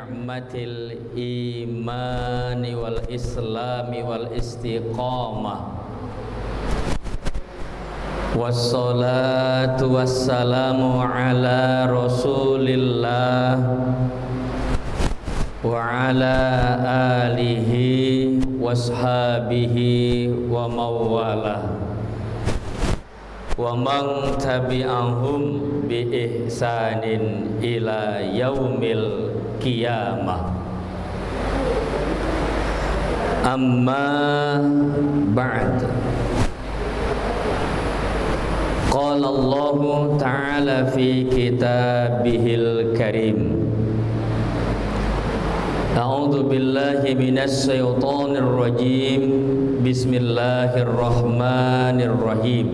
ni'matil imani wal islami wal istiqamah. Wassalatu wassalamu ala rasulillah wa ala alihi washabihi wa mawalah wa man tabi'ahum bi ihsanin ila yaumil qiyamah. Amma ba'd. Qala Allah Ta'ala fi kitabihil karim. A'udzu billahi minasy syaithanir rajim. Bismillahirrahmanirrahim.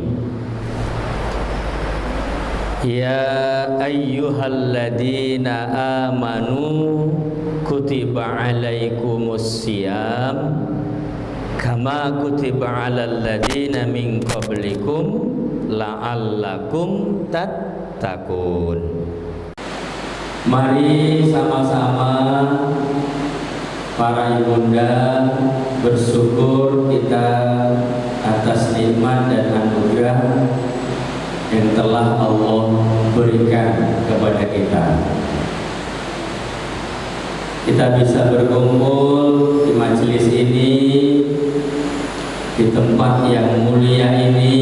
Ya ayyuhalladzina amanu kutiba alaikumus syiyam kama kutiba alal ladzina min qablikum la'allakum tattaqun. Mari sama-sama para ibunda bersyukur kita atas nikmat dan anugerah yang telah Allah berikan kepada kita. Kita bisa berkumpul di majelis ini, di tempat yang mulia ini,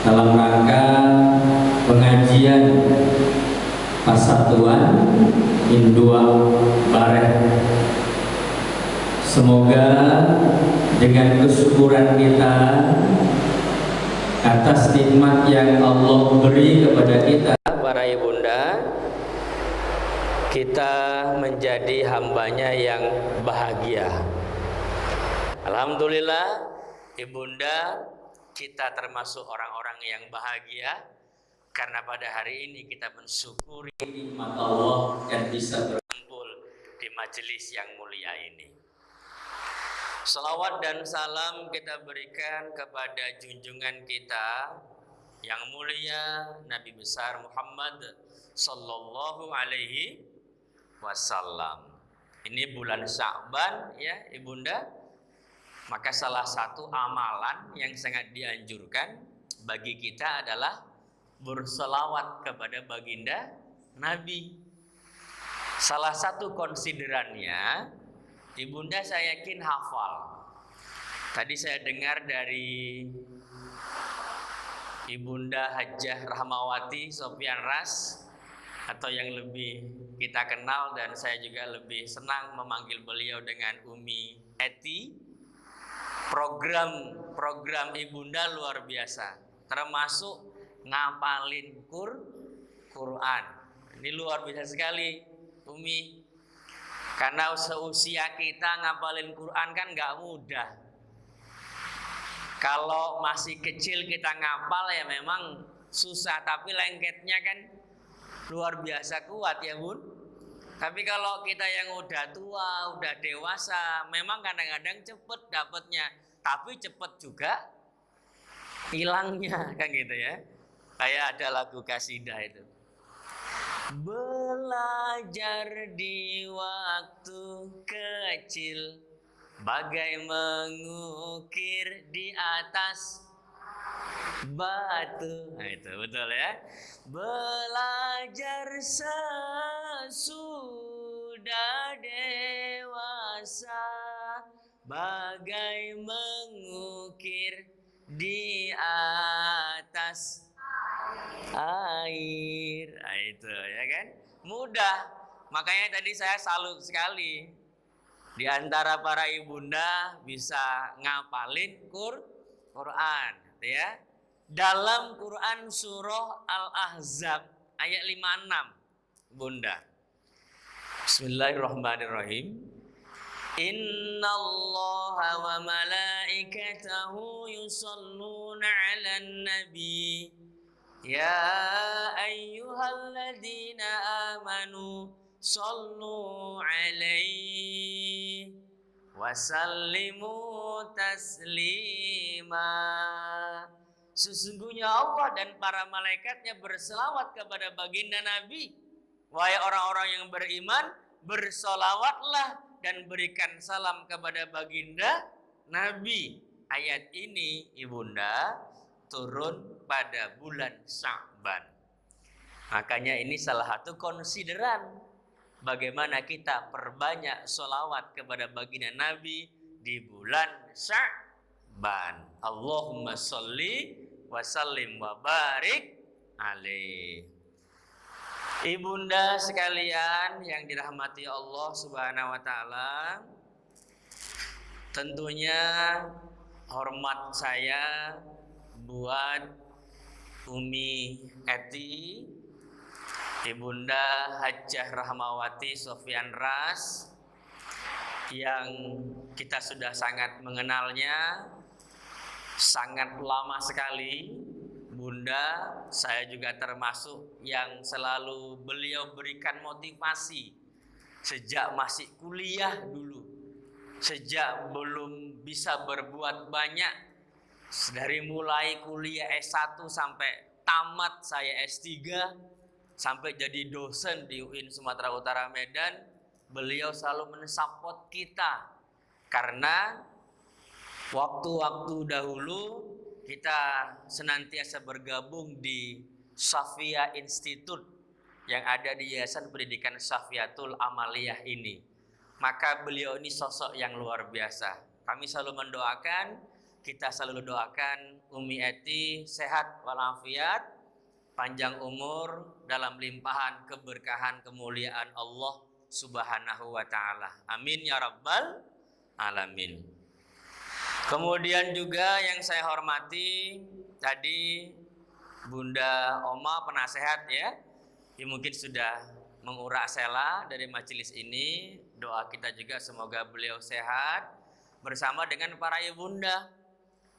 dalam rangka pengajian Persatuan Indua Baret. Semoga dengan kesyukuran kita atas nikmat yang Allah beri kepada kita, para ibunda, kita menjadi hambanya yang bahagia. Alhamdulillah, ibunda, kita termasuk orang-orang yang bahagia karena pada hari ini kita mensyukuri nikmat Allah dan bisa berkumpul di majelis yang mulia ini. Salawat dan salam kita berikan kepada junjungan kita yang mulia Nabi besar Muhammad sallallahu alaihi wasallam. Ini bulan Sya'ban ya ibunda. Maka salah satu amalan yang sangat dianjurkan bagi kita adalah berselawat kepada baginda Nabi. Salah satu konsiderannya, ibunda saya yakin hafal. Tadi saya dengar dari ibunda Hajjah Rahmawati Sofyan Ras, atau yang lebih kita kenal dan saya juga lebih senang memanggil beliau dengan Umi Eti. Program ibunda luar biasa, termasuk ngapalin Quran. Ini luar biasa sekali Umi, karena seusia kita ngapalin Quran kan gak mudah. Kalau masih kecil kita ngapal ya memang susah, tapi lengketnya kan luar biasa kuat ya bun. Tapi kalau kita yang udah tua, udah dewasa, memang kadang-kadang cepet dapatnya, tapi cepet juga hilangnya, kan gitu ya. Kayak ada lagu kasidah itu. Belajar di waktu kecil, bagai mengukir di atas batu. Nah itu betul ya. Belajar sesudah dewasa, bagai mengukir di atas air. Nah itu ya kan. Mudah. Makanya tadi saya salut sekali. Di antara para ibunda bisa ngapalin Quran ya. Dalam Quran surah Al-Ahzab ayat 56 bunda. Bismillahirrahmanirrahim. Innallaha wa malaikatahu yusalluna 'alan nabi. Ya ayyuhalladzina amanu sallu 'alaihi wa sallimu taslima. Sesungguhnya Allah dan para malaikatnya berselawat kepada baginda Nabi. wahai orang-orang yang beriman, bersolawatlah dan berikan salam kepada baginda Nabi. Ayat ini ibunda turun pada bulan Sya'ban. Makanya ini salah satu konsideran bagaimana kita perbanyak sholawat kepada baginda Nabi di bulan Sya'ban. Allahumma sholli wa sallim wa barik alaih. Ibunda sekalian yang dirahmati Allah Subhanahu wa taala, tentunya hormat saya buat Umi Eti, Ibunda Hajjah Rahmawati Sofyan Ras, yang kita sudah sangat mengenalnya, sangat lama sekali. Bunda, saya juga termasuk yang selalu beliau berikan motivasi sejak masih kuliah dulu, sejak belum bisa berbuat banyak, dari mulai kuliah S1 sampai tamat saya S3, sampai jadi dosen di UIN Sumatera Utara Medan, beliau selalu mensupport kita. Karena waktu-waktu dahulu kita senantiasa bergabung di Safia Institute yang ada di Yayasan Pendidikan Safiatul Amaliyah ini. Maka beliau ini sosok yang luar biasa. Kami selalu mendoakan, kita selalu doakan Umi Eti sehat walafiat, panjang umur dalam limpahan keberkahan kemuliaan Allah Subhanahu wa taala. Amin ya rabbal alamin. Kemudian juga yang saya hormati tadi Bunda Oma penasehat ya, yang mungkin sudah mengurak sela dari majelis ini. Doa kita juga semoga beliau sehat bersama dengan para ibunda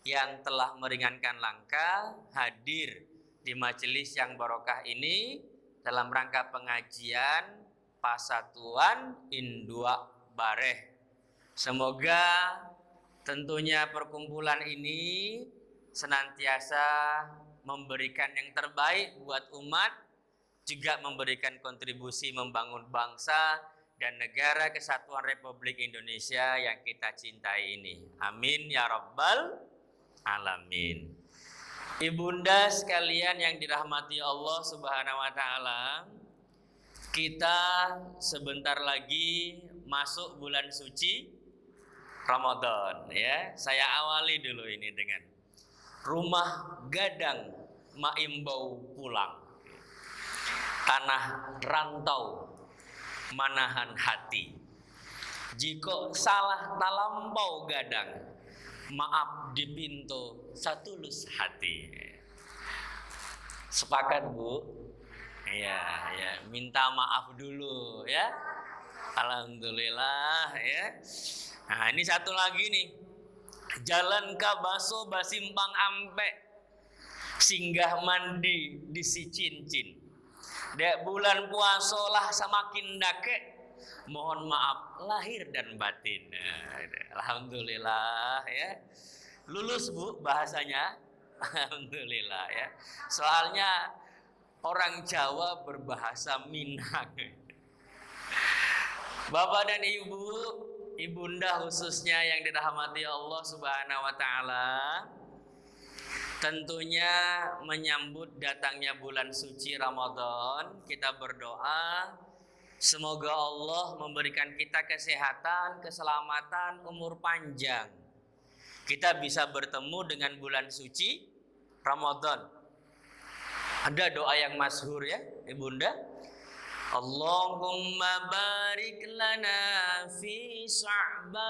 yang telah meringankan langkah hadir di majelis yang barokah ini dalam rangka pengajian Pasatuan Indua Bareh. Semoga tentunya perkumpulan ini senantiasa memberikan yang terbaik buat umat, juga memberikan kontribusi membangun bangsa dan negara kesatuan Republik Indonesia yang kita cintai ini. Amin ya rabbal alamin. Ibunda sekalian yang dirahmati Allah Subhanahu wa taala, kita sebentar lagi masuk bulan suci Ramadan ya. Saya awali dulu ini dengan rumah gadang maimbau pulang, tanah rantau manahan hati. Jika salah talampau gadang, maaf dipinto satulus hati. Sepakat Bu? Ya, minta maaf dulu ya. Alhamdulillah ya. Nah ini satu lagi nih, jalan kabaso basimpang ampe, singgah mandi di si cincin. Dek bulan puasa lah semakin dake, mohon maaf lahir dan batin. Alhamdulillah ya, lulus Bu bahasanya, alhamdulillah ya. Soalnya orang Jawa berbahasa Minang. Bapak dan Ibu, Ibunda khususnya yang dirahmati Allah Subhanahu wa taala, tentunya menyambut datangnya bulan suci Ramadan, kita berdoa semoga Allah memberikan kita kesehatan, keselamatan, umur panjang. Kita bisa bertemu dengan bulan suci Ramadan. Ada doa yang masyhur ya, Ibunda. Allahumma barik lana fi Sya'ban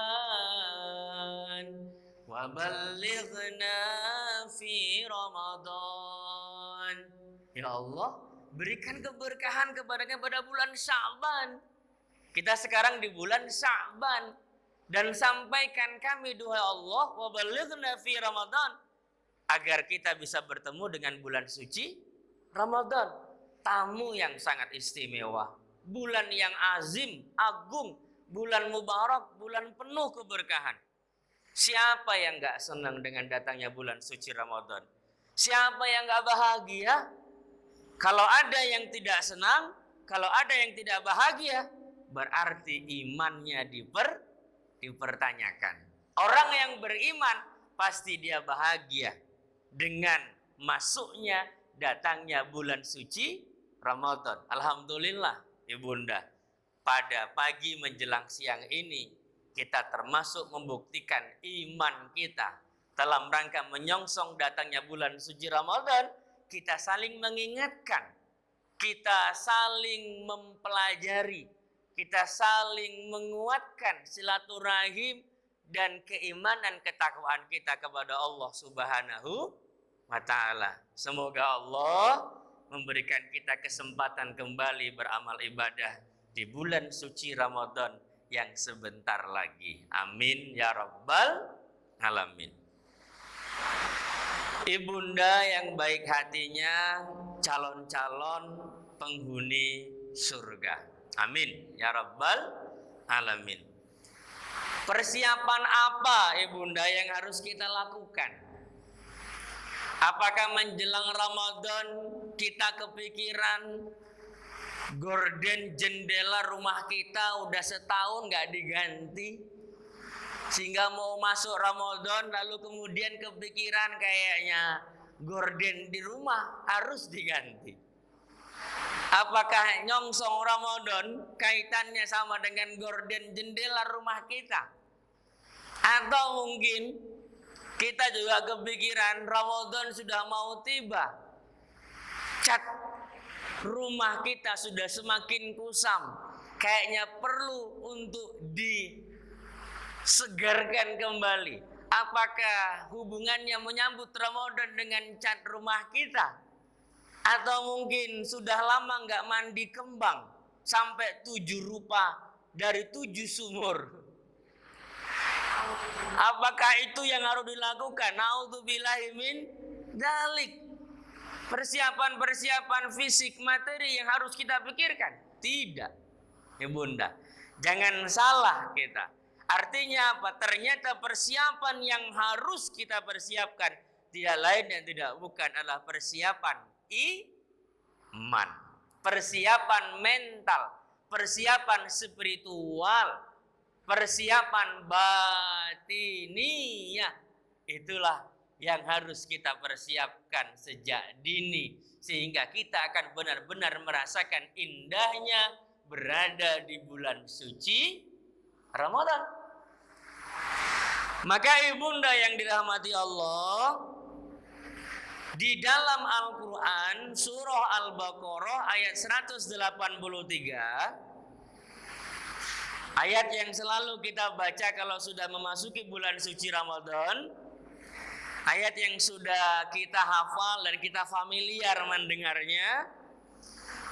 wa ballighna fi Ramadan. Ya Allah, berikan keberkahan kepada bulan Sya'ban. Kita sekarang di bulan Sya'ban, dan sampaikan kami duhai Allah wa ballighna fi Ramadan, agar kita bisa bertemu dengan bulan suci Ramadan. Tamu yang sangat istimewa, bulan yang azim, agung, bulan mubarak, bulan penuh keberkahan. Siapa yang gak senang dengan datangnya bulan suci Ramadan? Siapa yang gak bahagia? Kalau ada yang tidak senang, kalau ada yang tidak bahagia, berarti imannya dipertanyakan. Orang yang beriman pasti dia bahagia dengan masuknya, datangnya bulan suci Ramadan. Alhamdulillah, Ibunda, pada pagi menjelang siang ini kita termasuk membuktikan iman kita dalam rangka menyongsong datangnya bulan suci Ramadan. Kita saling mengingatkan, kita saling mempelajari, kita saling menguatkan silaturahim dan keimanan ketakwaan kita kepada Allah Subhanahu wa ta'ala. Semoga Allah memberikan kita kesempatan kembali beramal ibadah di bulan suci Ramadan yang sebentar lagi. Amin ya rabbal alamin. Ibunda yang baik hatinya, calon-calon penghuni surga. Amin ya rabbal alamin. Persiapan apa Ibunda yang harus kita lakukan? Apakah menjelang Ramadan kita kepikiran gorden jendela rumah kita udah setahun gak diganti, sehingga mau masuk Ramadan lalu kemudian kepikiran kayaknya gorden di rumah harus diganti? Apakah nyongsong Ramadan kaitannya sama dengan gorden jendela rumah kita? Atau mungkin kita juga kepikiran Ramadan sudah mau tiba, cat rumah kita sudah semakin kusam, kayaknya perlu untuk disegarkan kembali. Apakah hubungannya menyambut Ramadan dengan cat rumah kita? Atau mungkin sudah lama nggak mandi kembang sampai 7 rupa dari 7 sumur? Apakah itu yang harus dilakukan? Naudzubillahi min dzalik. Persiapan-persiapan fisik materi yang harus kita pikirkan? Tidak, Ibunda. Jangan salah kita. Artinya apa? Ternyata persiapan yang harus kita persiapkan tidak lain dan tidak bukan adalah persiapan iman, persiapan mental, persiapan spiritual, persiapan batiniyah. Itulah yang harus kita persiapkan sejak dini, sehingga kita akan benar-benar merasakan indahnya berada di bulan suci Ramadan. Maka Ibunda yang dirahmati Allah, di dalam Al-Quran surah Al-Baqarah ayat 183, ayat yang selalu kita baca kalau sudah memasuki bulan suci Ramadan, ayat yang sudah kita hafal dan kita familiar mendengarnya,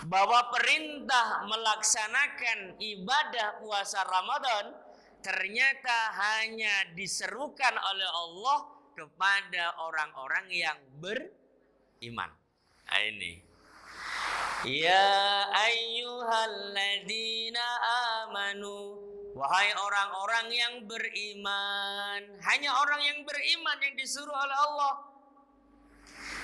bahwa perintah melaksanakan ibadah puasa Ramadan ternyata hanya diserukan oleh Allah kepada orang-orang yang beriman. Nah, ini. Ya ayyuhalladzina amanu, wahai orang-orang yang beriman. Hanya orang yang beriman yang disuruh oleh Allah.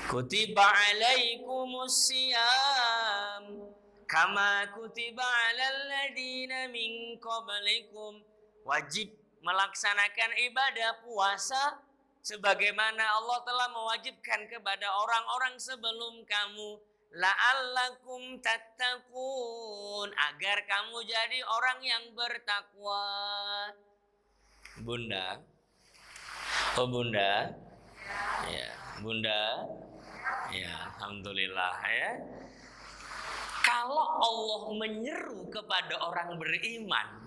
Kutiba alaikumus siyam kama kutiba alal ladzina min qablikum. Wajib melaksanakan ibadah puasa sebagaimana Allah telah mewajibkan kepada orang-orang sebelum kamu, la'allakum tattaqun, agar kamu jadi orang yang bertakwa. Bunda, oh Bunda, ya Bunda, ya alhamdulillah ya. Kalau Allah menyeru kepada orang beriman,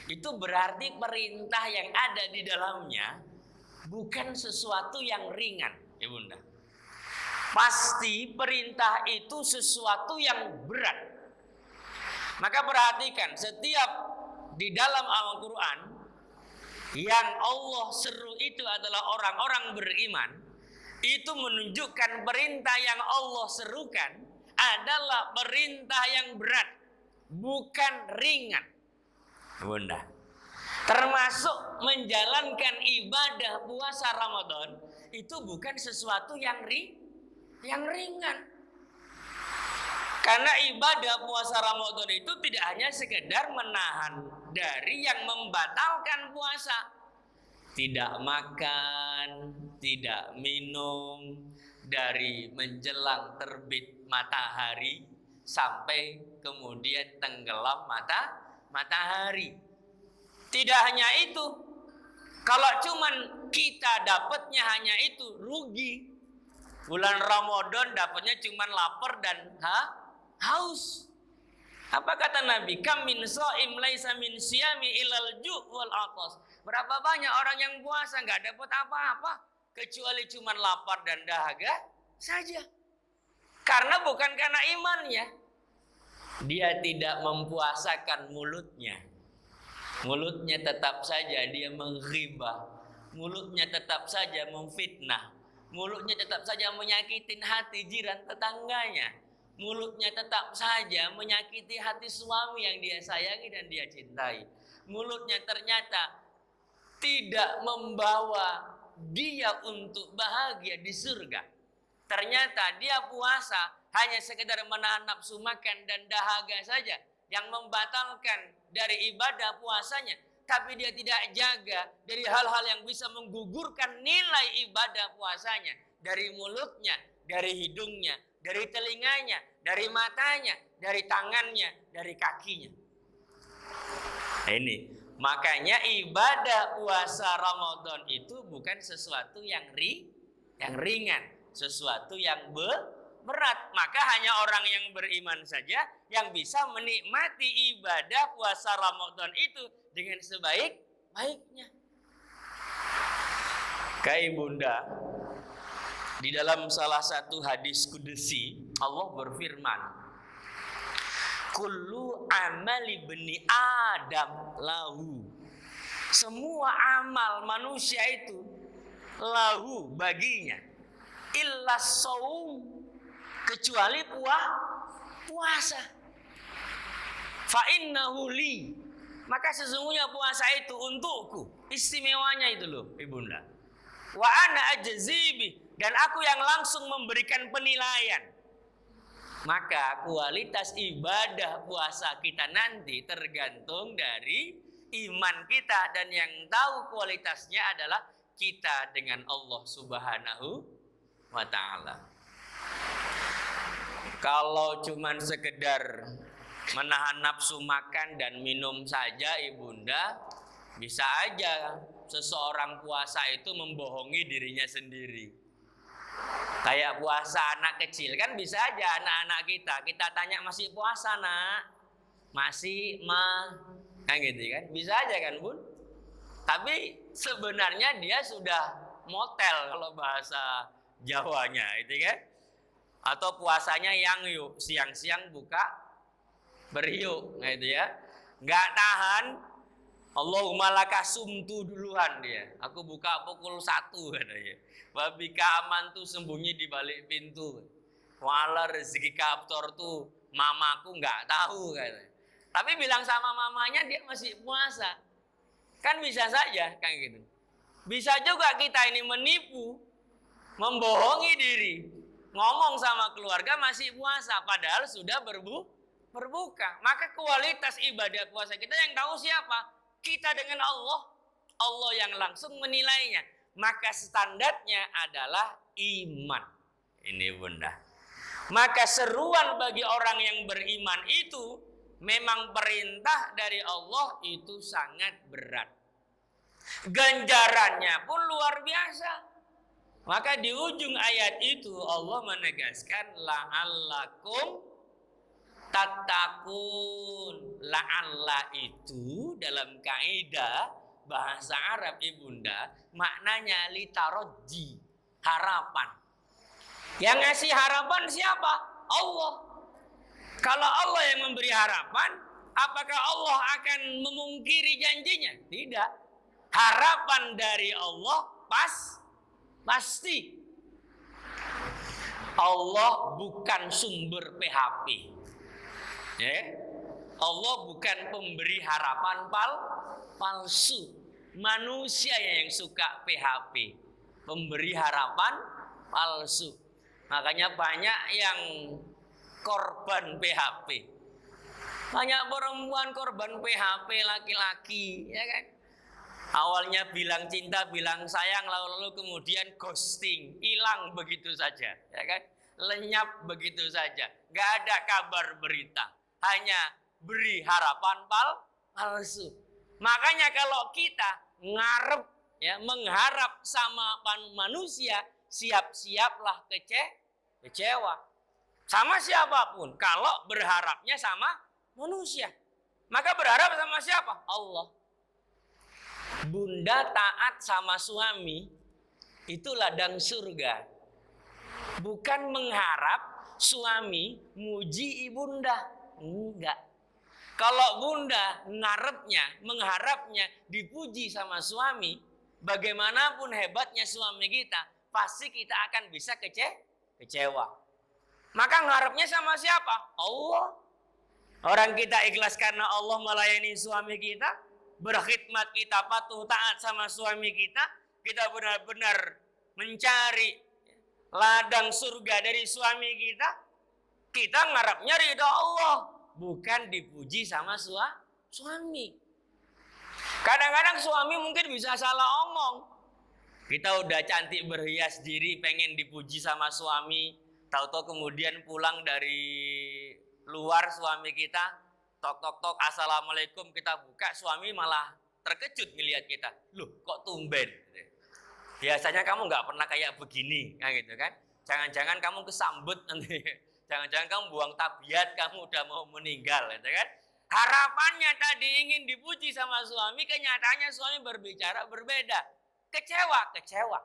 itu berarti perintah yang ada di dalamnya bukan sesuatu yang ringan, ya Bunda. Pasti perintah itu sesuatu yang berat. Maka perhatikan, setiap di dalam Al-Quran yang Allah seru itu adalah orang-orang beriman, itu menunjukkan perintah yang Allah serukan adalah perintah yang berat, bukan ringan, Bunda. Termasuk menjalankan ibadah puasa Ramadan itu bukan sesuatu yang ringan. Karena ibadah puasa Ramadan itu tidak hanya sekedar menahan dari yang membatalkan puasa. Tidak makan, tidak minum dari menjelang terbit matahari sampai kemudian tenggelam matahari. Tidak hanya itu. Kalau cuman kita dapatnya hanya itu, rugi. Bulan Ramadan dapatnya cuman lapar dan haus. Apa kata Nabi? Kam min shaim laisa min siyami ilal ju' wal atas. Berapa banyak orang yang puasa nggak dapat apa-apa kecuali cuma lapar dan dahaga saja. Karena bukan karena imannya. Dia tidak mempuasakan mulutnya. Mulutnya tetap saja dia menghibah. Mulutnya tetap saja memfitnah. Mulutnya tetap saja menyakitin hati jiran tetangganya. Mulutnya tetap saja menyakiti hati suami yang dia sayangi dan dia cintai. Mulutnya ternyata tidak membawa dia untuk bahagia di surga. Ternyata dia puasa hanya sekedar menahan nafsu makan dan dahaga saja yang membatalkan dari ibadah puasanya. Tapi dia tidak jaga dari hal-hal yang bisa menggugurkan nilai ibadah puasanya. Dari mulutnya, dari hidungnya, dari telinganya, dari matanya, dari tangannya, dari kakinya. Ini makanya ibadah puasa Ramadan itu bukan sesuatu yang ringan, sesuatu yang berat. Maka hanya orang yang beriman saja yang bisa menikmati ibadah puasa Ramadan itu dengan sebaik-baiknya. Kai Bunda, di dalam salah satu hadis qudsi Allah berfirman, kullu amali bani Adam lahu. Semua amal manusia itu lahu baginya. Illa shaum, kecuali puasa. Fa innahu li, maka sesungguhnya puasa itu untukku. Istimewanya itu loh Ibunda. Wa ana ajzibi, dan aku yang langsung memberikan penilaian. Maka kualitas ibadah puasa kita nanti tergantung dari iman kita. Dan yang tahu kualitasnya adalah kita dengan Allah Subhanahu wa ta'ala. Kalau cuman sekedar menahan nafsu makan dan minum saja Ibunda, bisa aja seseorang puasa itu membohongi dirinya sendiri. Kayak puasa anak kecil kan bisa aja anak-anak kita tanya masih puasa nak, masih kan gitu kan, bisa aja kan Bun. Tapi sebenarnya dia sudah motel kalau bahasa Jawanya itu kan. Atau puasanya yang yuk siang-siang buka beriuk gitu ya, nggak tahan. Allahumma laka sumtu duluan dia. Aku buka pukul 1 katanya. Wabika aman tuh sembunyi di balik pintu. Wala rezeki kaptor tuh mamaku nggak tahu katanya. Tapi bilang sama mamanya dia masih puasa. Kan bisa saja kan gitu. Bisa juga kita ini menipu, membohongi diri. Ngomong sama keluarga masih puasa padahal sudah berbuka. Maka kualitas ibadah puasa kita yang tahu siapa? Kita dengan Allah. Allah yang langsung menilainya. Maka standarnya adalah iman. Ini Bunda. Maka seruan bagi orang yang beriman itu memang perintah dari Allah itu sangat berat. Ganjarannya pun luar biasa. Maka di ujung ayat itu Allah menegaskan la'allakum tattaqun. La'alla itu dalam kaidah bahasa Arab Ibunda maknanya litarajji, harapan. Yang ngasih harapan siapa? Allah. Kalau Allah yang memberi harapan, apakah Allah akan memungkiri janjinya? Tidak. Harapan dari Allah pasti. Allah bukan sumber PHP. Ya. Allah bukan pemberi harapan palsu. Manusia yang suka PHP, pemberi harapan palsu. Makanya banyak yang korban PHP. Banyak perempuan korban PHP laki-laki, ya kan? Awalnya bilang cinta, bilang sayang, lalu kemudian ghosting, hilang begitu saja, ya kan? Lenyap begitu saja, nggak ada kabar berita, hanya beri harapan palsu. Makanya kalau kita ngarep, ya, mengharap sama manusia, siap-siaplah kecewa. Sama siapapun, kalau berharapnya sama manusia, maka berharap sama siapa? Allah. Bunda taat sama suami, itu ladang surga. Bukan mengharap suami muji ibunda. Enggak. Kalau bunda mengharapnya dipuji sama suami, bagaimanapun hebatnya suami kita, pasti kita akan bisa kecewa. Maka mengharapnya sama siapa? Allah. Orang kita ikhlas karena Allah melayani suami kita, berkhidmat kita, patuh taat sama suami kita, kita benar-benar mencari ladang surga dari suami kita, kita ngarapnya ridha Allah, bukan dipuji sama suami. Kadang-kadang suami mungkin bisa salah omong. Kita udah cantik berhias diri, pengen dipuji sama suami, tahu-tahu kemudian pulang dari luar suami kita, tok, assalamualaikum, kita buka, suami malah terkejut melihat kita. Loh, kok tumben? Biasanya kamu nggak pernah kayak begini, kan gitu kan? Jangan-jangan kamu kesambut nanti, jangan-jangan kamu buang tabiat, kamu udah mau meninggal, gitu kan? Harapannya tadi ingin dipuji sama suami, kenyataannya suami berbicara berbeda. Kecewa.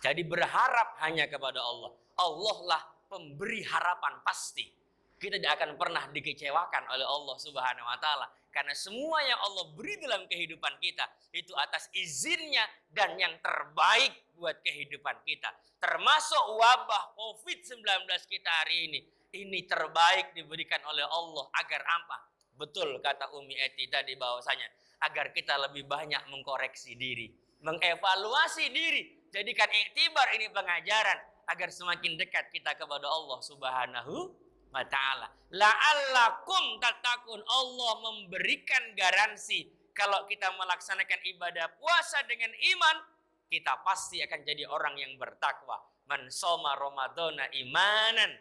Jadi berharap hanya kepada Allah. Allah lah pemberi harapan pasti. Kita tidak akan pernah dikecewakan oleh Allah Subhanahu wa taala, karena semua yang Allah beri dalam kehidupan kita itu atas izinnya dan yang terbaik buat kehidupan kita. Termasuk wabah Covid-19 kita hari ini. Ini terbaik diberikan oleh Allah agar apa? Betul kata Umi Eti tadi bahwasanya agar kita lebih banyak mengkoreksi diri, mengevaluasi diri. Jadikan iktibar ini pengajaran agar semakin dekat kita kepada Allah Subhanahu wa ta'ala. La'allakum tattaqun. Allah memberikan garansi kalau kita melaksanakan ibadah puasa dengan iman, kita pasti akan jadi orang yang bertakwa. Man shoma ramadhana imanan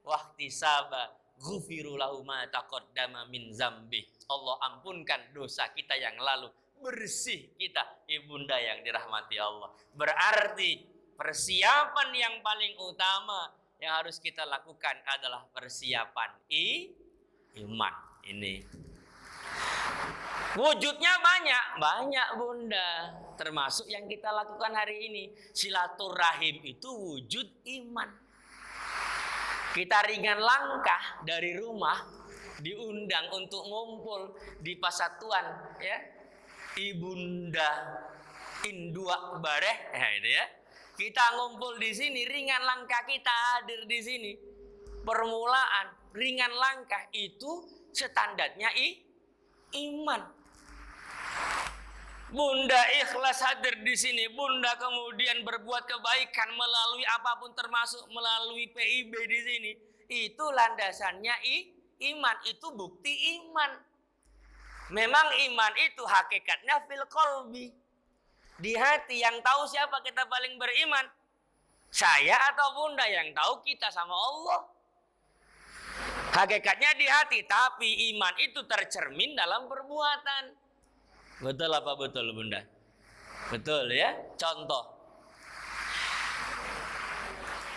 wahtisaba ghufiru lahu ma taqaddama min dzambi. Allah ampunkan dosa kita yang lalu, bersih kita, ibunda yang dirahmati Allah. Berarti persiapan yang paling utama yang harus kita lakukan adalah persiapan iman ini. Wujudnya banyak bunda, termasuk yang kita lakukan hari ini. Silaturahim itu wujud iman. Kita ringan langkah dari rumah, diundang untuk ngumpul di Pasatuan, ya, Ibunda Indua Bareh, ya, itu ya. Kita ngumpul di sini, ringan langkah kita hadir di sini. Permulaan ringan langkah itu standarnya iman. Bunda ikhlas hadir di sini, bunda kemudian berbuat kebaikan melalui apapun, termasuk melalui PIB di sini. Itu landasannya iman, itu bukti iman. Memang iman itu hakikatnya fil qalbi, di hati. Yang tahu siapa kita paling beriman? Saya atau bunda? Yang tahu kita sama Allah. Hakikatnya di hati, tapi iman itu tercermin dalam perbuatan. Betul apa betul bunda? Betul ya. Contoh,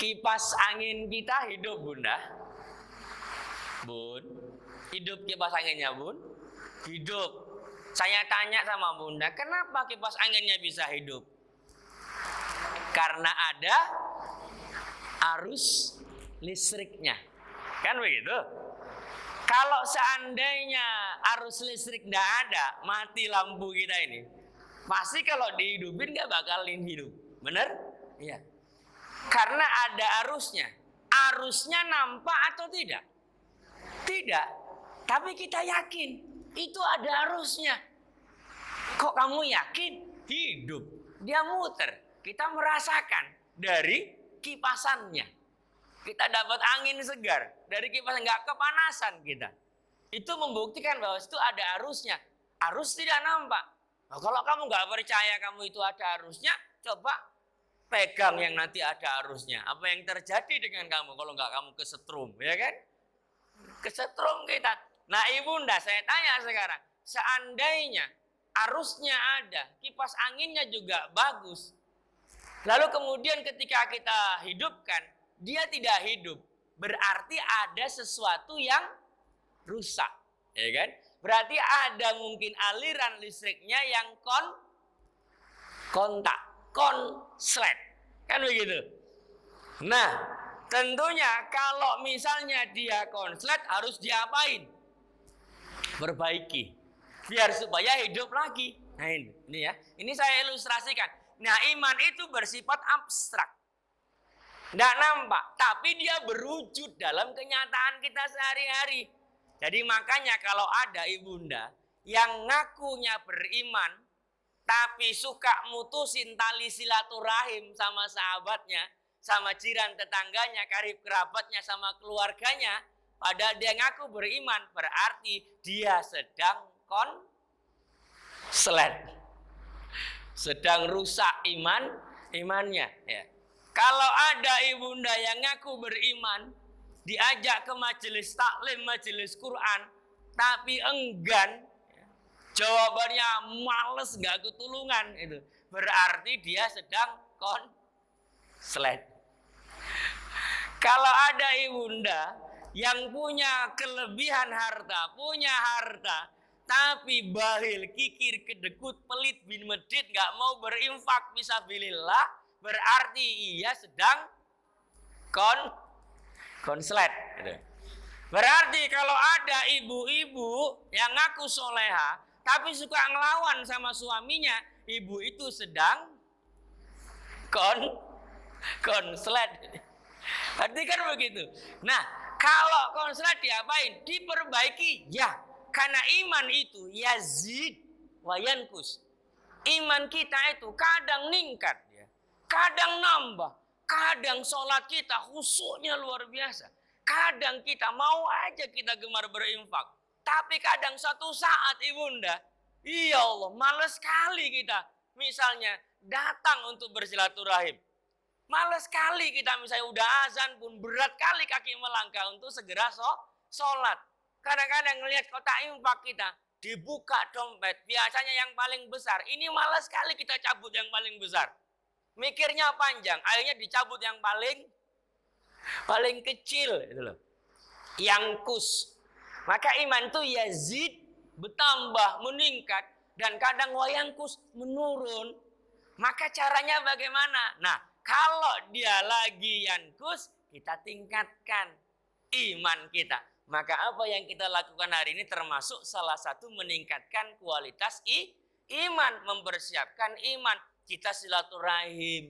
kipas angin kita hidup bunda. Bun, hidup kipas anginnya bun? Hidup. Saya tanya sama bunda, kenapa kipas anginnya bisa hidup? Karena ada arus listriknya. Kan begitu? Kalau seandainya arus listrik tidak ada, mati lampu kita ini, pasti kalau dihidupin gak bakalin hidup. Bener? Iya. Karena ada arusnya. Arusnya nampak atau tidak? Tidak. Tapi kita yakin itu ada arusnya. Kok kamu yakin? Hidup. Dia muter. Kita merasakan dari kipasannya. Kita dapat angin segar dari kipas, nggak kepanasan kita. Itu membuktikan bahwa itu ada arusnya. Arus tidak nampak. Nah, kalau kamu nggak percaya kamu itu ada arusnya, coba pegang yang nanti ada arusnya. Apa yang terjadi dengan kamu kalau nggak kamu kesetrum, ya kan? Kesetrum kita. Nah, Ibunda, saya tanya sekarang, seandainya arusnya ada, kipas anginnya juga bagus, lalu kemudian ketika kita hidupkan, dia tidak hidup, berarti ada sesuatu yang rusak, ya kan? Berarti ada mungkin aliran listriknya yang kontak, konslet, kan begitu. Nah, tentunya kalau misalnya dia konslet harus diapain? Perbaiki, biar supaya hidup lagi. Nah ini ya, ini saya ilustrasikan. Nah, iman itu bersifat abstrak, tidak nampak, tapi dia berwujud dalam kenyataan kita sehari-hari. Jadi makanya kalau ada ibunda yang ngakunya beriman, tapi suka mutusin tali silaturahim sama sahabatnya, sama jiran tetangganya, karib kerabatnya, sama keluarganya, padahal dia ngaku beriman, berarti dia sedang konslet, sedang rusak imannya. Ya. Kalau ada ibunda yang ngaku beriman, diajak ke majelis taklim, majelis Quran, tapi enggan, jawabannya males, nggak ketulungan, itu berarti dia sedang konslet. Kalau ada ibunda yang punya kelebihan harta, tapi bahil, kikir, kedekut, pelit, bin medit, nggak mau berinfak fisabilillah, berarti ia sedang konslet. Berarti kalau ada ibu-ibu yang ngaku soleha tapi suka ngelawan sama suaminya, ibu itu sedang konslet. Berarti kan begitu. Nah, kalau konslet diapain? Diperbaiki. Ya, karena iman itu yazid wa yankus. Iman kita itu kadang ningkat, ya, kadang nambah. Kadang sholat kita khusyuknya luar biasa. Kadang kita mau aja kita gemar berinfak. Tapi kadang satu saat ibunda, ya Allah, malas sekali kita. Misalnya datang untuk bersilaturahim. Malas sekali kita misalnya udah azan pun berat kali kaki melangkah untuk segera sholat. Kadang-kadang ngelihat kotak infak kita, dibuka dompet, biasanya yang paling besar. Ini malas sekali kita cabut yang paling besar. Mikirnya panjang, akhirnya dicabut yang paling kecil, itu loh. Yang kus. Maka iman itu yazid, bertambah, meningkat, dan kadang wayangkus menurun. Maka caranya bagaimana? Nah, kalau dia lagi yankus, kita tingkatkan iman kita. Maka apa yang kita lakukan hari ini termasuk salah satu meningkatkan kualitas iman, mempersiapkan iman. Kita silaturahim,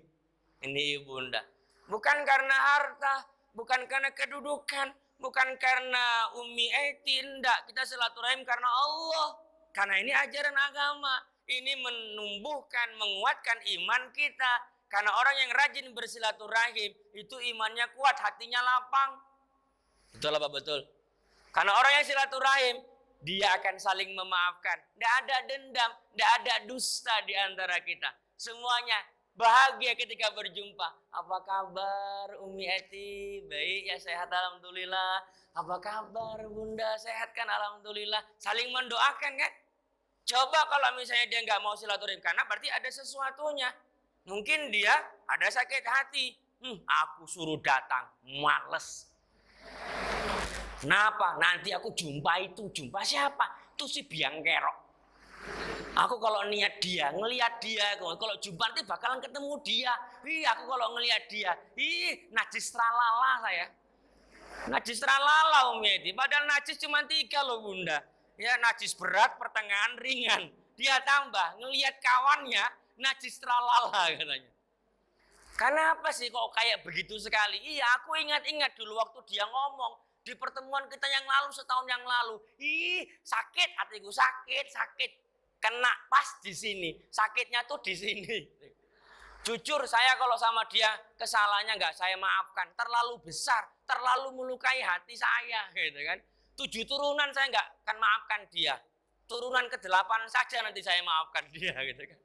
ini ibunda, bukan karena harta, bukan karena kedudukan, bukan karena Umi Eti, enggak. Kita silaturahim karena Allah, karena ini ajaran agama. Ini menumbuhkan, menguatkan iman kita. Karena orang yang rajin bersilaturahim itu imannya kuat, hatinya lapang. Betul apa betul? Karena orang yang silaturahim, dia akan saling memaafkan. Tidak ada dendam, tidak ada dusta di antara kita. Semuanya bahagia ketika berjumpa. Apa kabar Umi Eti? Baik ya, sehat alhamdulillah. Apa kabar Bunda? Sehat kan alhamdulillah. Saling mendoakan kan? Coba kalau misalnya dia nggak mau silaturahim, karena berarti ada sesuatunya. Mungkin dia ada sakit hati. Aku suruh datang, males. Kenapa? Nanti aku jumpa siapa? Itu si biang kerok. Aku kalau niat dia, ngelihat dia, kalau jumpa nanti bakalan ketemu dia. Aku kalau ngelihat dia, najis tralala saya. Najis tralala Umi Edi. Padahal najis cuma 3 loh Bunda. Ya, najis berat, pertengahan, ringan. Dia tambah, ngelihat kawannya, najis tralala katanya. Kenapa sih kok kayak begitu sekali? Iya, aku ingat-ingat dulu waktu dia ngomong di pertemuan kita yang lalu, setahun yang lalu. Sakit, hatiku sakit. Kena pas di sini, sakitnya tuh di sini. Jujur saya kalau sama dia kesalahannya nggak saya maafkan, terlalu besar, terlalu melukai hati saya, gitu kan. 7 turunan saya nggak akan maafkan dia. Turunan ke-8 saja nanti saya maafkan dia, gitu kan.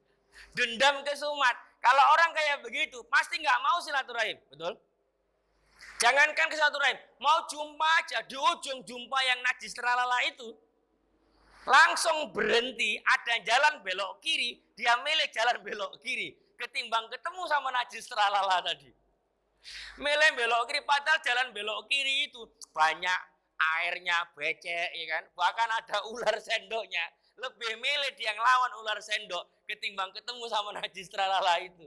Dendam kesumat. Kalau orang kayak begitu, pasti nggak mau silaturahim, betul? Jangankan ke silaturahim, mau jumpa aja di ujung jumpa yang najis teralala itu, langsung berhenti, ada jalan belok kiri, dia milih jalan belok kiri ketimbang ketemu sama najis teralala tadi. Milih belok kiri, padahal jalan belok kiri itu banyak airnya, becek, ya kan? Bahkan ada ular sendoknya. Lebih milih dia yang lawan ular sendok ketimbang ketemu sama najis teralala itu.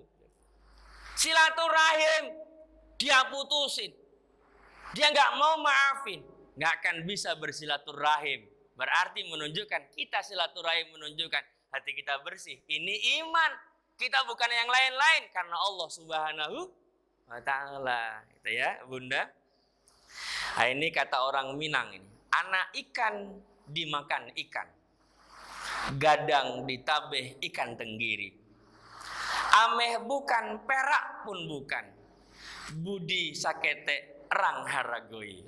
Silaturahim dia putusin, dia nggak mau maafin, nggak akan bisa bersilaturahim. Berarti menunjukkan kita silaturahim, menunjukkan hati kita bersih. Ini iman. Kita bukan yang lain-lain karena Allah Subhanahu wa ta'ala. Gitu ya, Bunda. Nah, ini kata orang Minang ini. Anak ikan dimakan ikan. Gadang ditabeh ikan tenggiri. Ameh bukan, perak pun bukan. Budi sakete rang haragoi.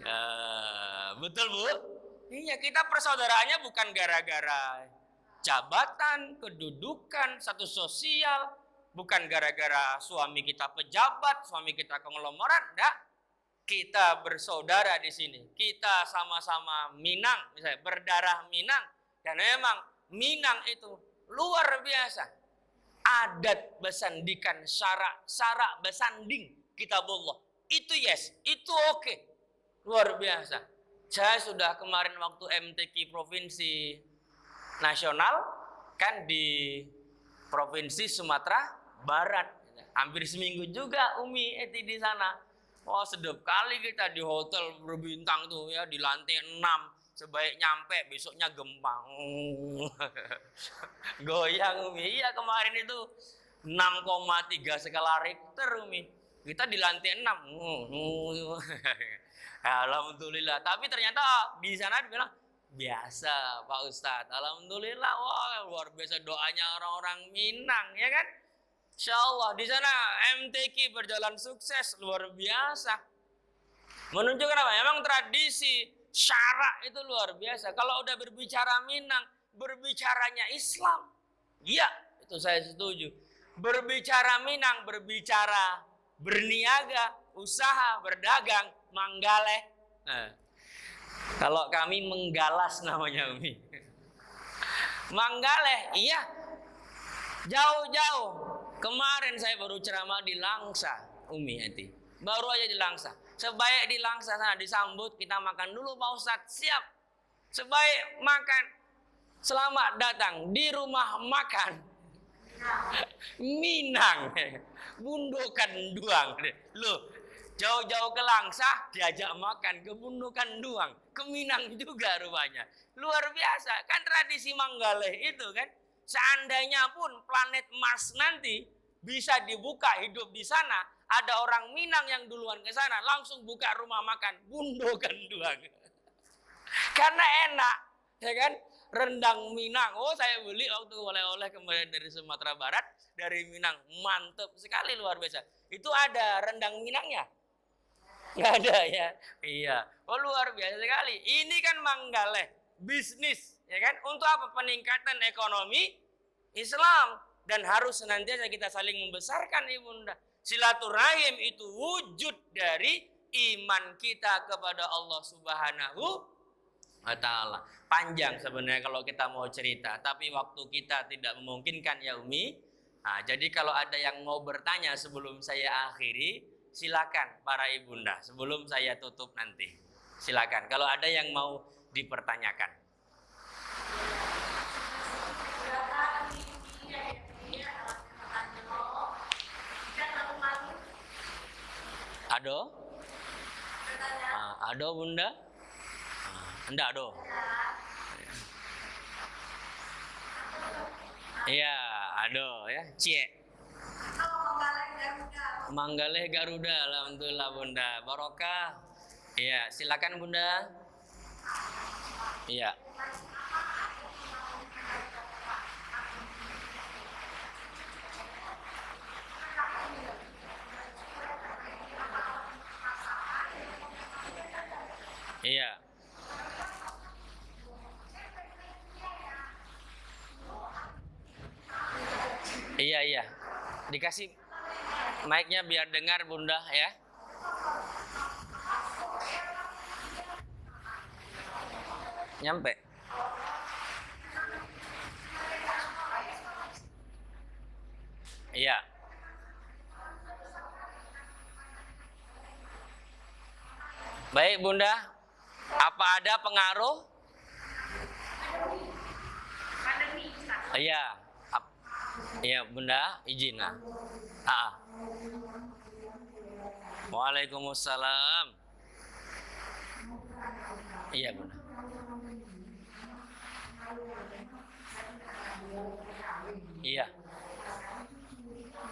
Betul, Bu? Iya, kita persaudaraannya bukan gara-gara jabatan, kedudukan, status sosial, bukan gara-gara suami kita pejabat, suami kita konglomerat, enggak. Kita bersaudara di sini. Kita sama-sama Minang, misalnya berdarah Minang, dan memang Minang itu luar biasa. Adat besandikan syarak besanding kitabullah. Itu yes, itu oke. Luar biasa. Saya sudah kemarin waktu MTQ provinsi nasional kan di provinsi Sumatera Barat. Hampir seminggu juga Umi Eti di sana. Wah, sedap kali kita di hotel berbintang tuh ya, di lantai 6. Sebaik nyampe besoknya gempa. Goyang Umi. Iya, kemarin itu 6,3 skala Richter Umi. Kita di lantai 6. Alhamdulillah. Tapi ternyata di sana dibilang biasa Pak Ustadz. Alhamdulillah. Wah, luar biasa doanya orang-orang Minang, ya kan? Insya Allah di sana MTQ berjalan sukses luar biasa. Menunjukkan apa? Memang tradisi syarak itu luar biasa. Kalau udah berbicara Minang, berbicaranya Islam. Iya, itu saya setuju. Berbicara Minang, berbicara berniaga, usaha, berdagang, manggaleh. Nah, kalau kami menggalas namanya Umi. Manggaleh, iya. Jauh-jauh. Kemarin saya baru ceramah di Langsa, Umi Eti. Baru aja di Langsa. Sebaik di Langsa sana disambut, kita makan dulu Pak Ustadz. Siap. Sebaik makan, selamat datang di rumah makan Minang. Bundukan Duang. Loh, jauh-jauh ke Langsa diajak makan ke Bundukan Duang, ke Minang juga rupanya. Luar biasa, kan tradisi Manggaleh itu kan. Seandainya pun planet Mars nanti bisa dibuka hidup di sana, ada orang Minang yang duluan ke sana, langsung buka rumah makan Bundukan Duang. Karena enak, ya kan? Rendang Minang. Oh, saya beli waktu oleh-oleh kembali dari Sumatera Barat, dari Minang. Mantap sekali, luar biasa. Itu ada rendang Minangnya? Nggak ada ya? Iya. Oh, luar biasa sekali. Ini kan Manggaleh, bisnis, ya kan? Untuk apa? Peningkatan ekonomi Islam. Dan harus senantiasa kita saling membesarkan, Ibunda. Silaturahim itu wujud dari iman kita kepada Allah Subhanahu wa ta'ala. Panjang sebenarnya kalau kita mau cerita, tapi waktu kita tidak memungkinkan ya Umi. Nah, jadi kalau ada yang mau bertanya sebelum saya akhiri, silakan para ibunda sebelum saya tutup nanti. Silakan kalau ada yang mau dipertanyakan. Ado? Ado Bunda? Enggak ado. Iya, ado ya, cie. Manggaleh Garuda, alhamdulillah Bunda. Barokah. Iya, silakan Bunda. Iya. Dikasih mic-nya biar dengar Bunda ya. Nyampe. Iya. Baik Bunda, apa ada pengaruh? Iya. Iya Bunda, izin lah. Waalaikumsalam. Iya Bunda. Iya.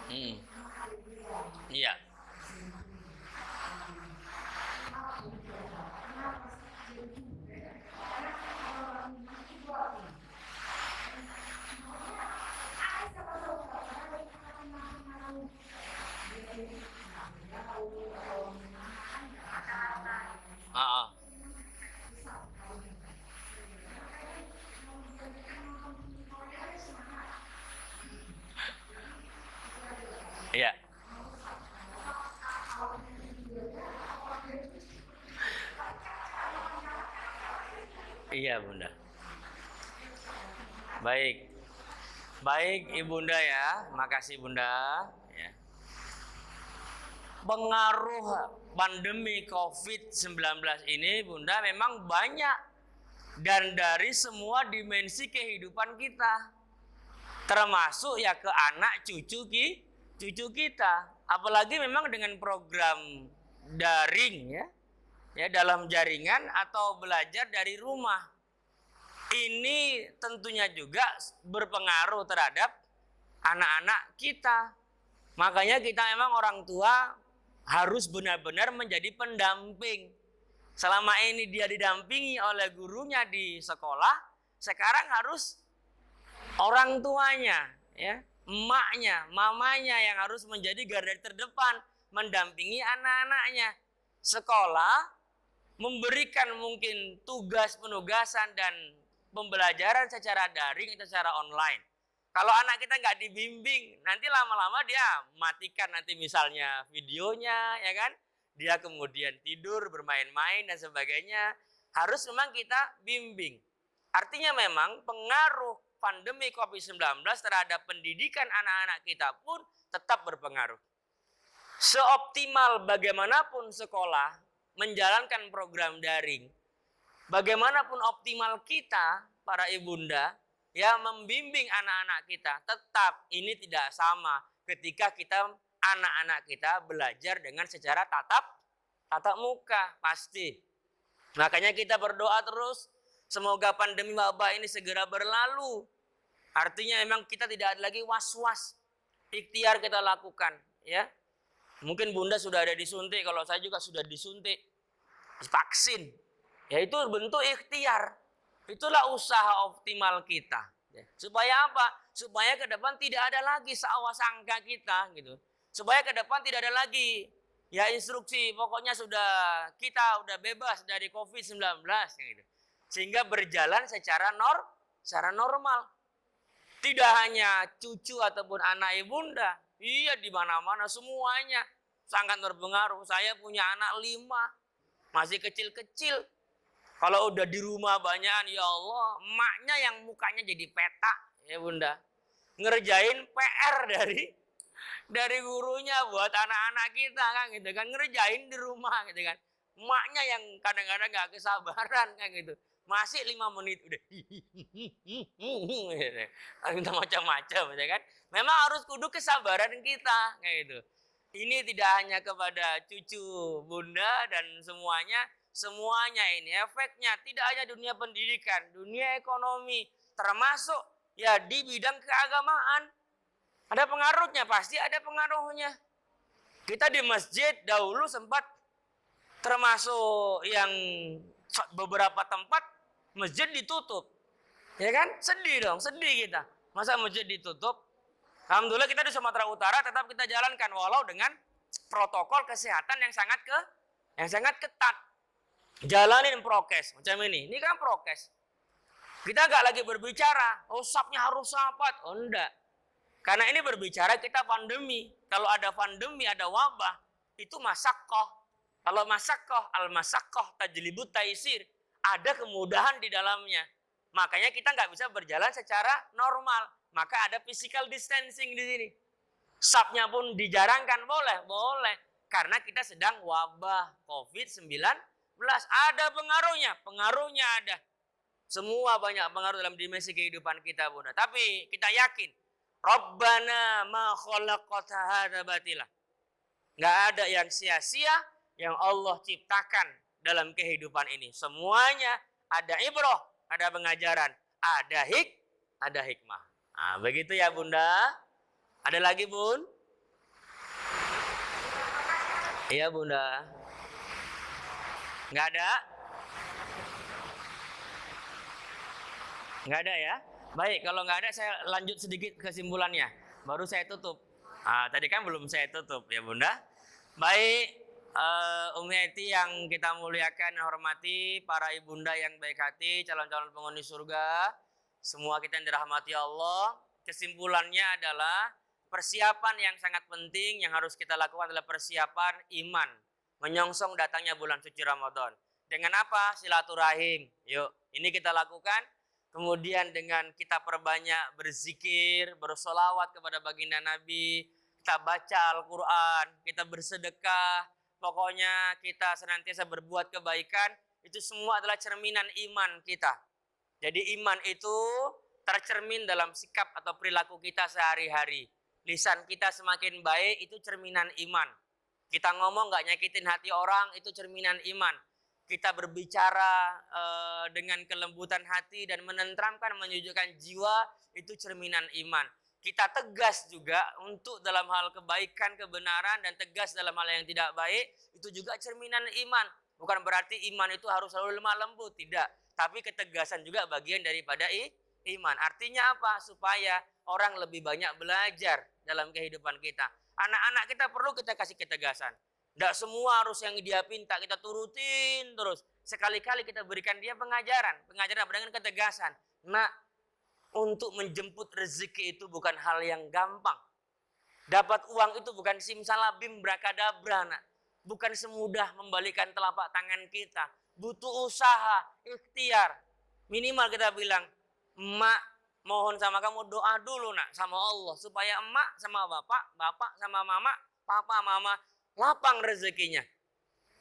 Iya. Iya. Iya Bunda. Baik. Baik Ibunda ya, makasih Bunda. Ya. Pengaruh pandemi COVID-19 ini Bunda memang banyak dan dari semua dimensi kehidupan kita. Termasuk ya ke anak cucu kita. Apalagi memang dengan program daring ya. Ya dalam jaringan atau belajar dari rumah. Ini tentunya juga berpengaruh terhadap anak-anak kita. Makanya kita memang orang tua harus benar-benar menjadi pendamping. Selama ini dia didampingi oleh gurunya di sekolah, sekarang harus orang tuanya, ya, emaknya, mamanya yang harus menjadi garda terdepan mendampingi anak-anaknya. Sekolah memberikan mungkin tugas penugasan dan pembelajaran secara daring atau secara online. Kalau anak kita nggak dibimbing, nanti lama-lama dia matikan nanti misalnya videonya, ya kan? Dia kemudian tidur, bermain-main dan sebagainya. Harus memang kita bimbing. Artinya memang pengaruh pandemi COVID-19 terhadap pendidikan anak-anak kita pun tetap berpengaruh. Seoptimal bagaimanapun sekolah menjalankan program daring, bagaimanapun optimal kita, para ibunda, ya membimbing anak-anak kita, tetap ini tidak sama ketika anak-anak kita belajar dengan secara tatap muka, pasti. Makanya kita berdoa terus, semoga pandemi wabah ini segera berlalu. Artinya memang kita tidak ada lagi was-was, ikhtiar kita lakukan, ya. Mungkin Bunda sudah ada disuntik, kalau saya juga sudah disuntik vaksin. Ya itu bentuk ikhtiar. Itulah usaha optimal kita. Supaya apa? Supaya ke depan tidak ada lagi sangka kita gitu. Supaya ke depan tidak ada lagi ya instruksi, pokoknya kita udah bebas dari COVID-19 gitu. Sehingga berjalan secara normal. Tidak hanya cucu ataupun anak ibunda, iya di mana-mana semuanya sangat berpengaruh. Saya punya anak 5, masih kecil-kecil. Kalau udah di rumah banyakan, ya Allah, emaknya yang mukanya jadi petak, ya Bunda. Ngerjain PR dari gurunya buat anak-anak kita kan gitu kan, ngerjain di rumah gitu kan. Emaknya yang kadang-kadang gak kesabaran kan gitu. Masih 5 menit udah minta macam-macam ya kan. Memang harus kudu kesabaran kita kayak gitu. Ini tidak hanya kepada cucu Bunda dan semuanya ini efeknya tidak hanya dunia pendidikan, dunia ekonomi, termasuk ya di bidang keagamaan. Ada pengaruhnya, pasti ada pengaruhnya. Kita di masjid dahulu sempat termasuk yang beberapa tempat masjid ditutup. Ya kan? Sedih kita. Masa masjid ditutup? Alhamdulillah kita di Sumatera Utara tetap kita jalankan walau dengan protokol kesehatan yang sangat ketat. Jalanin prokes macam ini. Ini kan prokes. Kita nggak lagi berbicara, sapnya harus sapat. Oh enggak. Karena ini berbicara kita pandemi. Kalau ada pandemi, ada wabah, itu masakoh. Kalau masakoh, al-masakoh tajlibut taisir. Ada kemudahan di dalamnya. Makanya kita nggak bisa berjalan secara normal. Maka ada physical distancing di sini. Sapnya pun dijarangkan, boleh. Boleh. Karena kita sedang wabah COVID-19. Ada pengaruhnya ada. Semua banyak pengaruh dalam dimensi kehidupan kita, Bunda. Tapi kita yakin, Rabbana ma khalaqta hadza batila. Enggak ada yang sia-sia yang Allah ciptakan dalam kehidupan ini. Semuanya ada ibrah, ada pengajaran, ada hikmah. Nah, begitu ya, Bunda. Ada lagi, Bun? Iya, Bunda. Enggak ada? Enggak ada ya? Baik, kalau nggak ada saya lanjut sedikit kesimpulannya. Baru saya tutup. Tadi kan belum saya tutup ya Bunda. Baik, Umi Eti yang kita muliakan dan hormati, para ibunda yang baik hati, calon-calon penghuni surga, semua kita yang dirahmati Allah. Kesimpulannya adalah persiapan yang sangat penting yang harus kita lakukan adalah persiapan iman. Menyongsong datangnya bulan suci Ramadan. Dengan apa? Silaturahim. Yuk, ini kita lakukan. Kemudian dengan kita perbanyak berzikir, bersolawat kepada baginda Nabi, kita baca Al-Quran, kita bersedekah, pokoknya kita senantiasa berbuat kebaikan, itu semua adalah cerminan iman kita. Jadi iman itu tercermin dalam sikap atau perilaku kita sehari-hari. Lisan kita semakin baik, itu cerminan iman. Kita ngomong gak nyakitin hati orang, itu cerminan iman. Kita berbicara dengan kelembutan hati dan menenteramkan, menyejukkan jiwa, itu cerminan iman. Kita tegas juga untuk dalam hal kebaikan, kebenaran, dan tegas dalam hal yang tidak baik, itu juga cerminan iman. Bukan berarti iman itu harus selalu lemah lembut, tidak. Tapi ketegasan juga bagian daripada iman. Artinya apa? Supaya orang lebih banyak belajar dalam kehidupan kita. Anak-anak kita perlu kita kasih ketegasan. Tidak semua harus yang dia pinta kita turutin terus. Sekali-kali kita berikan dia pengajaran. Pengajaran dengan ketegasan. Nah, untuk menjemput rezeki itu bukan hal yang gampang. Dapat uang itu bukan simsalabim brakadabra, nak. Bukan semudah membalikan telapak tangan kita. Butuh usaha, ikhtiar. Minimal kita bilang, emak mohon sama kamu doa dulu nak sama Allah. Supaya emak sama bapak, bapak sama mama, papa mama lapang rezekinya.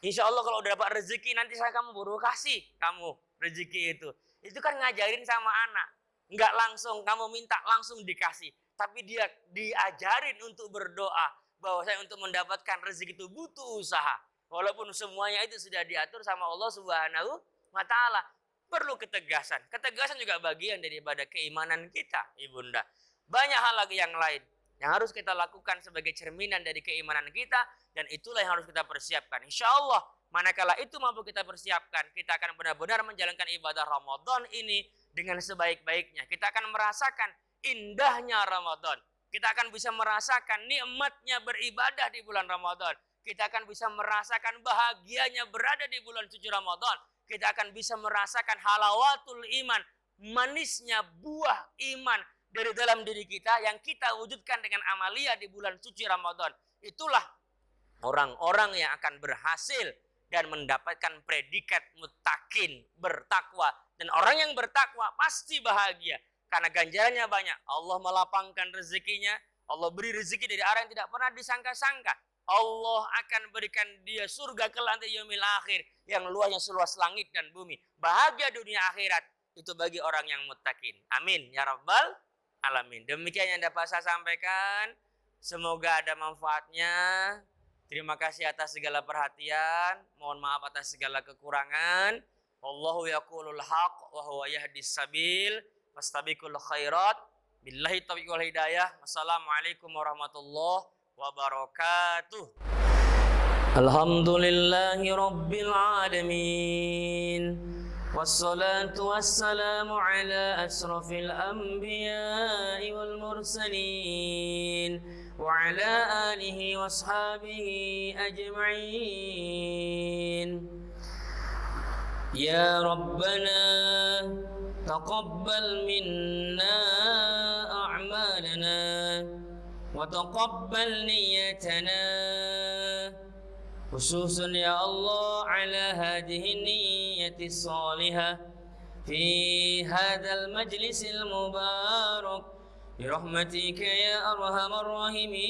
Insya Allah kalau udah dapat rezeki nanti saya kamu baru kasih kamu rezeki itu. Itu kan ngajarin sama anak. Enggak langsung kamu minta langsung dikasih. Tapi dia diajarin untuk berdoa. Bahwa saya untuk mendapatkan rezeki itu butuh usaha. Walaupun semuanya itu sudah diatur sama Allah Subhanahu wa Ta'ala. Perlu ketegasan. Ketegasan juga bagian daripada keimanan kita, Ibunda. Banyak hal lagi yang lain yang harus kita lakukan sebagai cerminan dari keimanan kita. Dan itulah yang harus kita persiapkan. Insya Allah, manakala itu mampu kita persiapkan, kita akan benar-benar menjalankan ibadah Ramadan ini dengan sebaik-baiknya. Kita akan merasakan indahnya Ramadan. Kita akan bisa merasakan nikmatnya beribadah di bulan Ramadan. Kita akan bisa merasakan bahagianya berada di bulan suci Ramadan. Kita akan bisa merasakan halawatul iman, manisnya buah iman dari dalam diri kita yang kita wujudkan dengan amalia di bulan suci Ramadan. Itulah orang-orang yang akan berhasil dan mendapatkan predikat muttaqin, bertakwa. Dan orang yang bertakwa pasti bahagia karena ganjarannya banyak. Allah melapangkan rezekinya, Allah beri rezeki dari arah yang tidak pernah disangka-sangka. Allah akan berikan dia surga kelak di yaumil akhir yang luasnya seluas langit dan bumi. Bahagia dunia akhirat itu bagi orang yang muttaqin. Amin ya rabbal alamin. Demikian yang dapat saya sampaikan. Semoga ada manfaatnya. Terima kasih atas segala perhatian. Mohon maaf atas segala kekurangan. Wallahu yaqulul haq wa huwa yahdis sabil. Fastabiqul khairat. Billahi taufiq wal hidayah. Wassalamualaikum warahmatullahi wabarakatuh. Alhamdulillahi rabbil alamin. Wassalatu wassalamu ala asrafil anbiya'i wal mursalin. وعلى آله وأصحابه أجمعين يا ربنا تقبل منا أعمالنا صلاتنا وتقبل نيتنا، خصوصا يا الله على هذه النية الصالحة في هذا المجلس المبارك برحمتك يا أرحم الراحمين.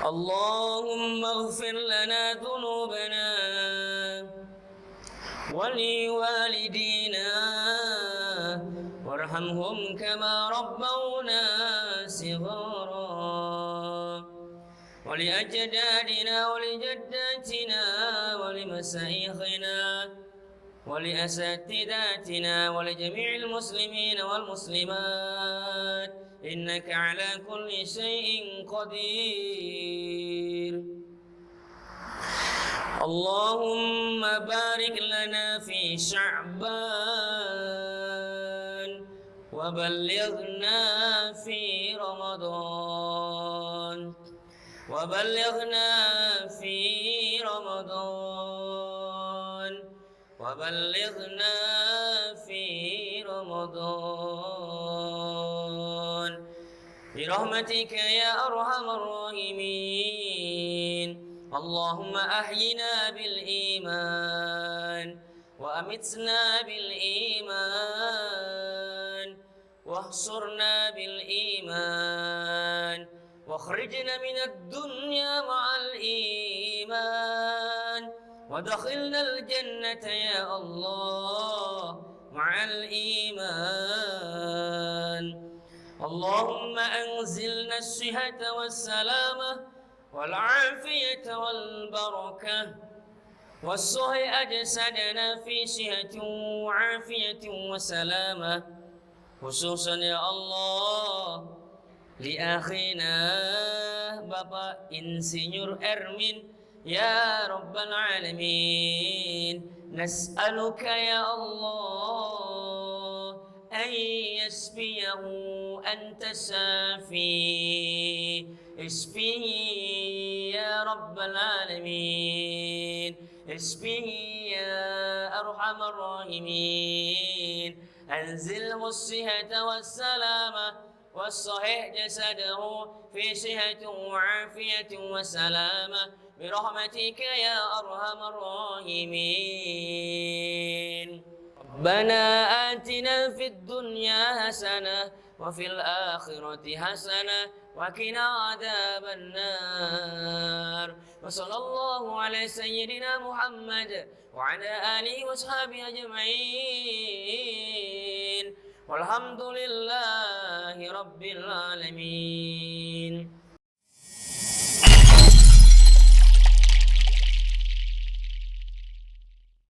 اللهم اغفر لنا ذنوبنا ولوالدينا وارحمهم كما ربونا صغارا، ولأجدادنا ولجداتنا ولمشايخنا ولأساتذتنا ولجميع المسلمين والمسلمات، إنك على كل شيء قدير. اللهم بارك لنا في شعبان وبلغنا في رمضان، وبلغنا في رمضان، وبلغنا في رمضان برحمتك يا أرحم الراحمين. اللهم أحينا بالإيمان وأمتنا بالإيمان واحصرنا بالإيمان واخرجنا من الدنيا مع الإيمان ودخلنا الجنة يا الله مع الإيمان. اللهم أنزلنا الصحة والسلامة والعافية والبركة والصحة أجسادنا في صحة وعافية وسلامة، خصوصا يا الله لأخينا Bapak Insinyur Ermin ya Rabbal Alamin. Nas'aluka ya Allah أن يشفيه أنت شافي، اشفيه يا رب العالمين، اشفيه يا أرحم الراحمين. أنزله الصحة والسلامة والصحيح جسده في صحة وعافية وسلامة برحمتك يا أرحم الراحمين. ربنا آتنا في الدنيا حسنة وفي الآخرة حسنة وقنا عذاب النار. وصلى الله على سيدنا محمد وعلى آله وصحبه أجمعين والحمد لله رب العالمين.